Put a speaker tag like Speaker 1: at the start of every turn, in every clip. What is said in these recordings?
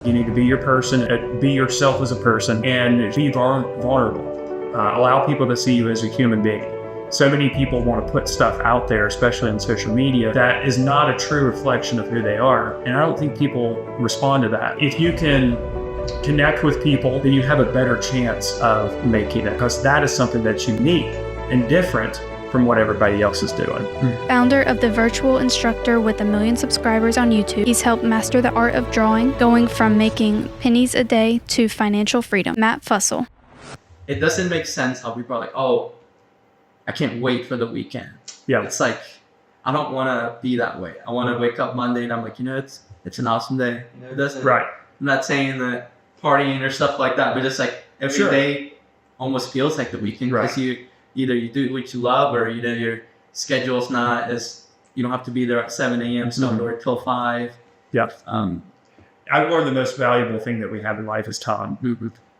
Speaker 1: You need to be your person, be yourself as a person, and be vulnerable. Allow people to see you as a human being. So many people want to put stuff out there, especially on social media, that is not a true reflection of who they are. And I don't think people respond to that. If you can connect with people, then you have a better chance of making it, because that is something that's unique and different from what everybody else is doing.
Speaker 2: Founder of the Virtual Instructor with 1 million subscribers on YouTube, he's helped master the art of drawing, going from making pennies a day to financial freedom. Matt Fussell.
Speaker 3: It doesn't make sense how people are like, oh, I can't wait for the weekend.
Speaker 1: Yeah.
Speaker 3: It's like, I don't want to be that way. I want to wake up Monday and I'm like, it's an awesome day. It doesn't.
Speaker 1: Right.
Speaker 3: I'm not saying that partying or stuff like that, but just like every day almost feels like the weekend, because either you do what you love, or your schedule's not as, you don't have to be there at 7 a.m. so don't work till 5.
Speaker 1: Yeah. I've learned the most valuable thing that we have in life is time.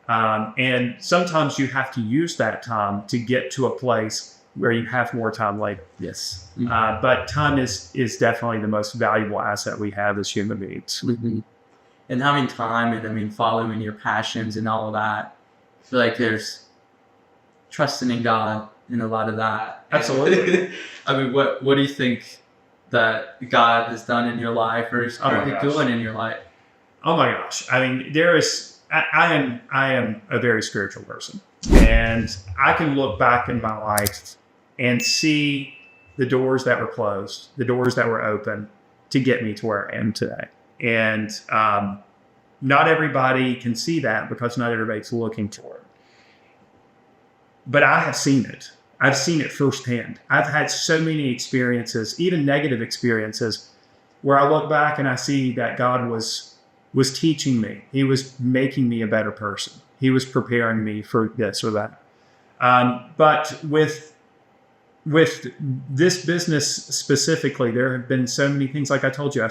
Speaker 1: And sometimes you have to use that time to get to a place where you have more time later.
Speaker 3: Yes.
Speaker 1: But time is definitely the most valuable asset we have as human beings.
Speaker 3: And having time, and following your passions and all of that, I feel like there's trusting in God in a lot of that.
Speaker 1: Absolutely.
Speaker 3: What do you think that God has done in your life, or is currently doing in your life?
Speaker 1: Oh my gosh. I am a very spiritual person, and I can look back in my life and see the doors that were closed, the doors that were open to get me to where I am today. And not everybody can see that, because not everybody's looking for it. But I have seen it. I've seen it firsthand. I've had so many experiences, even negative experiences, where I look back and I see that God was teaching me. He was making me a better person. He was preparing me for this or that. But with this business specifically, there have been so many things. Like I told you,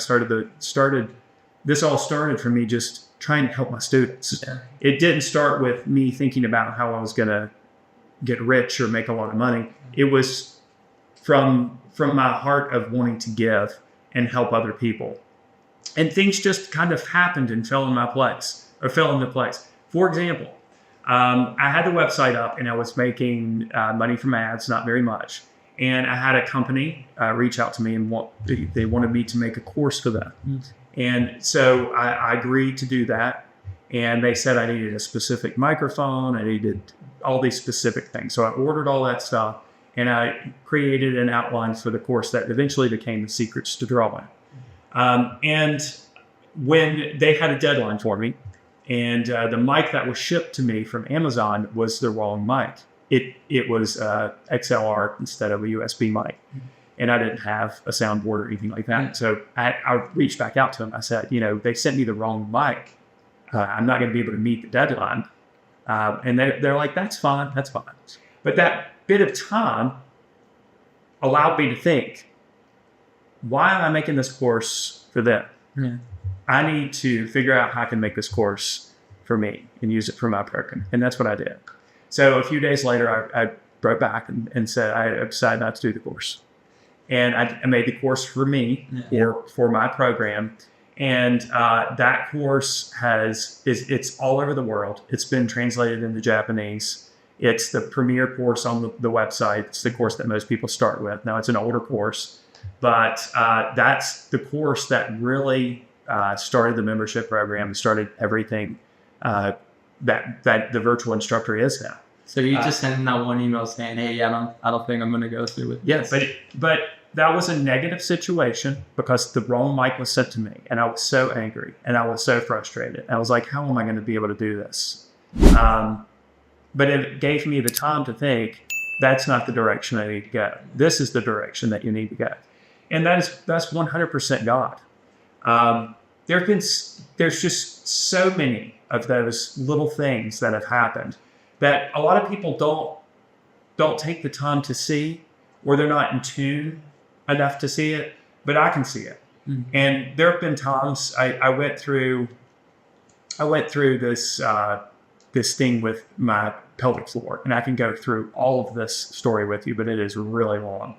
Speaker 1: this all started for me just trying to help my students. Yeah. It didn't start with me thinking about how I was going to get rich or make a lot of money. It was from my heart of wanting to give and help other people. And things just kind of happened and fell into place. For example, I had the website up and I was making money from ads, not very much. And I had a company reach out to me and they wanted me to make a course for them. And so I agreed to do that. And they said I needed a specific microphone. I needed all these specific things. So I ordered all that stuff and I created an outline for the course that eventually became the Secrets to Drawing. And when they had a deadline for me, and the mic that was shipped to me from Amazon was the wrong mic. It was XLR instead of a USB mic. And I didn't have a soundboard or anything like that. So I reached back out to them. I said, they sent me the wrong mic. I'm not going to be able to meet the deadline. And they're like, that's fine. But that bit of time allowed me to think, why am I making this course for them? Yeah. I need to figure out how I can make this course for me and use it for my program. And that's what I did. So a few days later, I wrote back and said, I decided not to do the course. And I made the course for me, or for my program. And that course it's all over the world. It's been translated into Japanese. It's the premier course on the website. It's the course that most people start with. Now, it's an older course, but that's the course that really started the membership program, started everything that the Virtual Instructor is now.
Speaker 3: So you just sent out one email saying, "Hey, I don't think I'm going to go through with
Speaker 1: this." Yes, but that was a negative situation because the wrong mic was sent to me, and I was so angry and I was so frustrated. I was like, "How am I going to be able to do this?" But it gave me the time to think, that's not the direction I need to go. This is the direction that you need to go, and that's 100% God. There's just so many of those little things that have happened that a lot of people don't take the time to see, or they're not in tune enough to see it, but I can see it. Mm-hmm. And there have been times I went through this thing with my pelvic floor, and I can go through all of this story with you, but it is really long,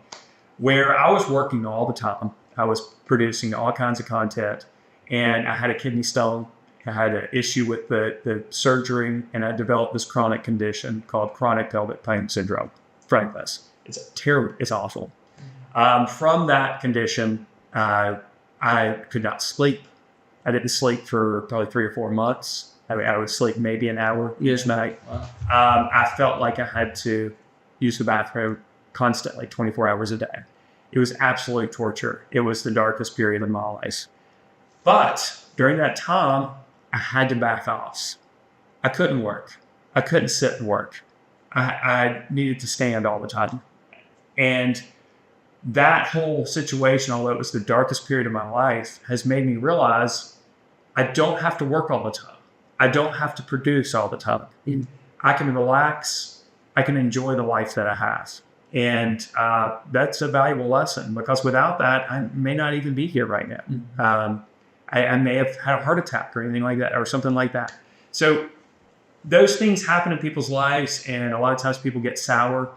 Speaker 1: where I was working all the time. I was producing all kinds of content, and I had a kidney stone, I had an issue with the surgery, and I developed this chronic condition called chronic pelvic pain syndrome. Frankly, it's terrible. It's awful. From that condition, I could not sleep. I didn't sleep for probably 3 or 4 months. I mean, I would sleep maybe an hour each night. Wow. I felt like I had to use the bathroom constantly, 24 hours a day. It was absolute torture. It was the darkest period of my life. But during that time, I had to back off. I couldn't work. I couldn't sit and work. I needed to stand all the time. And that whole situation, although it was the darkest period of my life, has made me realize I don't have to work all the time. I don't have to produce all the time. I can relax. I can enjoy the life that I have. And that's a valuable lesson, because without that, I may not even be here right now. I may have had a heart attack or anything like that, or something like that. So those things happen in people's lives, and a lot of times people get sour,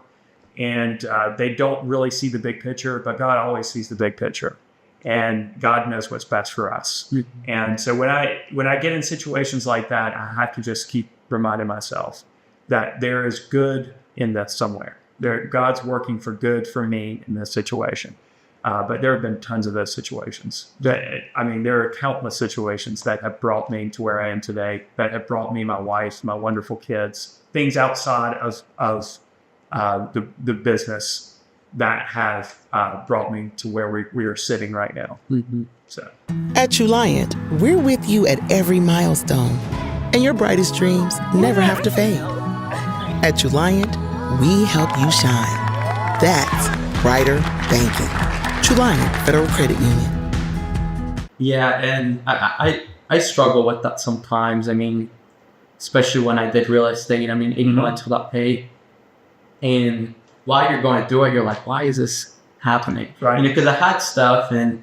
Speaker 1: and they don't really see the big picture, but God always sees the big picture, and God knows what's best for us. And so when I get in situations like that, I have to just keep reminding myself that there is good in this somewhere. God's working for good for me in this situation. But there have been tons of those situations. There are countless situations that have brought me to where I am today, that have brought me my wife, my wonderful kids, things outside of the business that have brought me to where we are sitting right now. So,
Speaker 4: At Juliant, we're with you at every milestone, and your brightest dreams never have to fade. At Juliant, we help you shine. That's brighter banking. Juliant Federal Credit Union.
Speaker 3: Yeah, and I struggle with that sometimes. I mean, especially when I did real estate. I mean, 8 months without pay. And while you're going through it, you're like, why is this happening?
Speaker 1: Right.
Speaker 3: Because I had stuff, and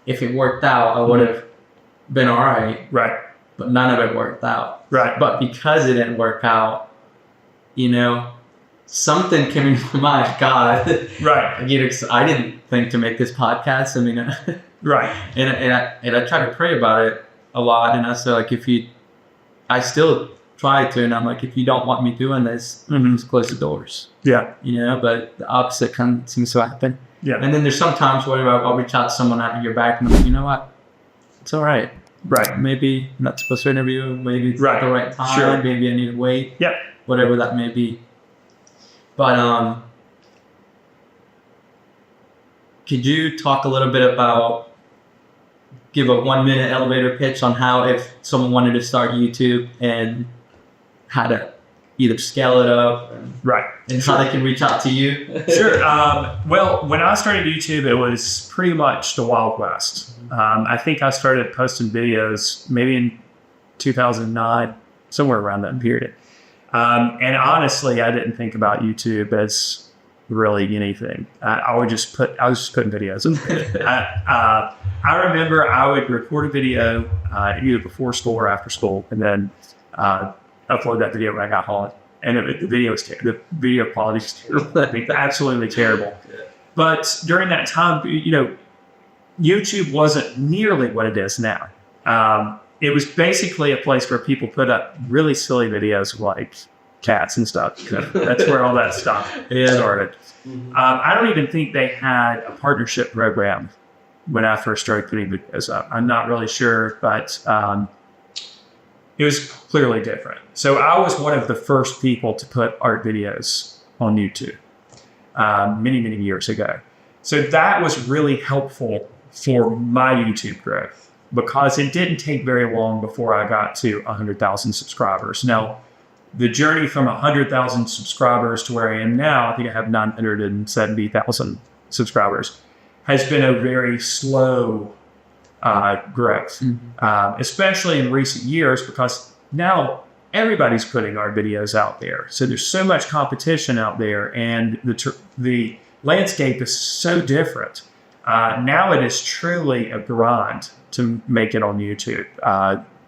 Speaker 3: if it worked out, I would have been all right.
Speaker 1: Right.
Speaker 3: But none of it worked out.
Speaker 1: Right.
Speaker 3: But because it didn't work out, something came into my mind. God,
Speaker 1: right.
Speaker 3: I didn't think to make this podcast. I mean,
Speaker 1: right.
Speaker 3: And I try to pray about it a lot, and I say, like, I still try to, and I'm like, if you don't want me doing this, just close the doors.
Speaker 1: Yeah.
Speaker 3: But the opposite kind of seems to happen.
Speaker 1: Yeah.
Speaker 3: And then there's sometimes where I'll reach out to someone out your back, and I'm like, you know what? It's all right.
Speaker 1: Right.
Speaker 3: Maybe I'm not supposed to interview. Maybe it's not the right time.
Speaker 1: Sure.
Speaker 3: Maybe I need to wait.
Speaker 1: Yep.
Speaker 3: Whatever that may be. But could you talk a little bit about, give a 1-minute elevator pitch on how, if someone wanted to start YouTube, and how to either scale it up, and how they can reach out to you?
Speaker 1: Sure. Well, when I started YouTube, it was pretty much the Wild West. I think I started posting videos maybe in 2009, somewhere around that period. And honestly, I didn't think about YouTube as really anything. I was just putting videos. I remember I would record a video either before school or after school, and then upload that video when I got home. And the video quality is terrible. Absolutely terrible. But during that time, YouTube wasn't nearly what it is now. It was basically a place where people put up really silly videos of like cats and stuff. That's where all that stuff started. I don't even think they had a partnership program when I first started putting videos up. I'm not really sure, but it was clearly different. So I was one of the first people to put art videos on YouTube many, many years ago. So that was really helpful for my YouTube growth, because it didn't take very long before I got to 100,000 subscribers. Now, the journey from 100,000 subscribers to where I am now, I think I have 970,000 subscribers, has been a very slow growth, especially in recent years, because now everybody's putting art videos out there. So there's so much competition out there, and the landscape is so different. Now it is truly a grind to make it on YouTube.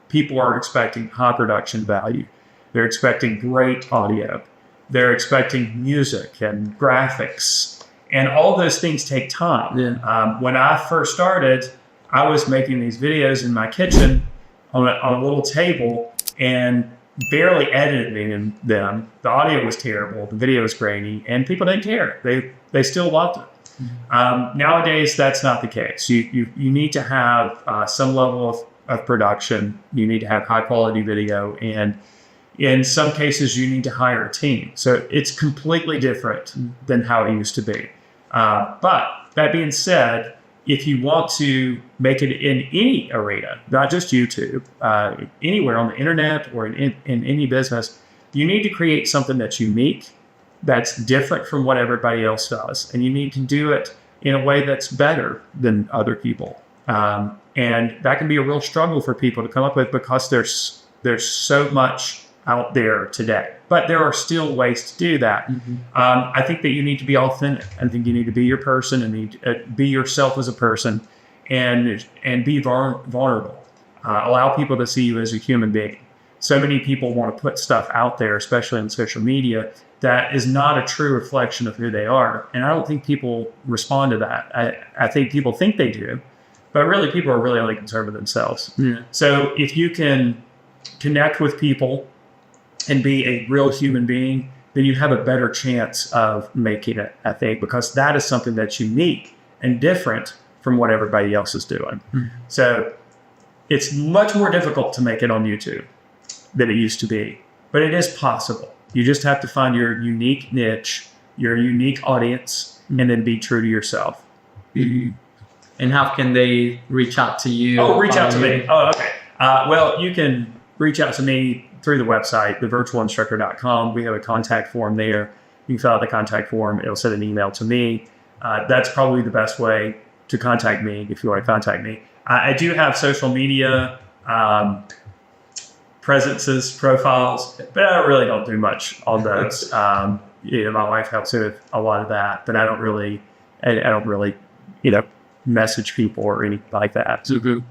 Speaker 1: People are expecting high production value. They're expecting great audio. They're expecting music and graphics. And all those things take time. Yeah. When I first started, I was making these videos in my kitchen on a little table and barely editing them. The audio was terrible, the video was grainy, and people didn't care. They still loved it. Nowadays, that's not the case. You need to have some level of production. You need to have high quality video, and in some cases, you need to hire a team. So it's completely different than how it used to be. But that being said, if you want to make it in any arena, not just YouTube, anywhere on the internet or in any business, you need to create something that's unique, that's different from what everybody else does. And you need to do it in a way that's better than other people. And that can be a real struggle for people to come up with because there's so much out there today. But there are still ways to do that. I think that you need to be authentic. I think you need to be your person and need to be yourself as a person and be vulnerable. Allow people to see you as a human being. So many people want to put stuff out there, especially on social media, that is not a true reflection of who they are. And I don't think people respond to that. I think people think they do, but really people are really only concerned with themselves.
Speaker 3: Yeah.
Speaker 1: So if you can connect with people and be a real human being, then you have a better chance of making it, I think, because that is something that's unique and different from what everybody else is doing. So it's much more difficult to make it on YouTube than it used to be, but it is possible. You just have to find your unique niche, your unique audience, and then be true to yourself.
Speaker 3: And how can they reach out to you?
Speaker 1: Oh, reach out to me. Oh, okay. Well, you can reach out to me through the website, thevirtualinstructor.com. We have a contact form there. You can fill out the contact form. It'll send an email to me. That's probably the best way to contact me if you want to contact me. I do have social media presences, profiles, but I really don't do much on those. My wife helps me with a lot of that, but I don't really, message people or anything like that.
Speaker 3: So good.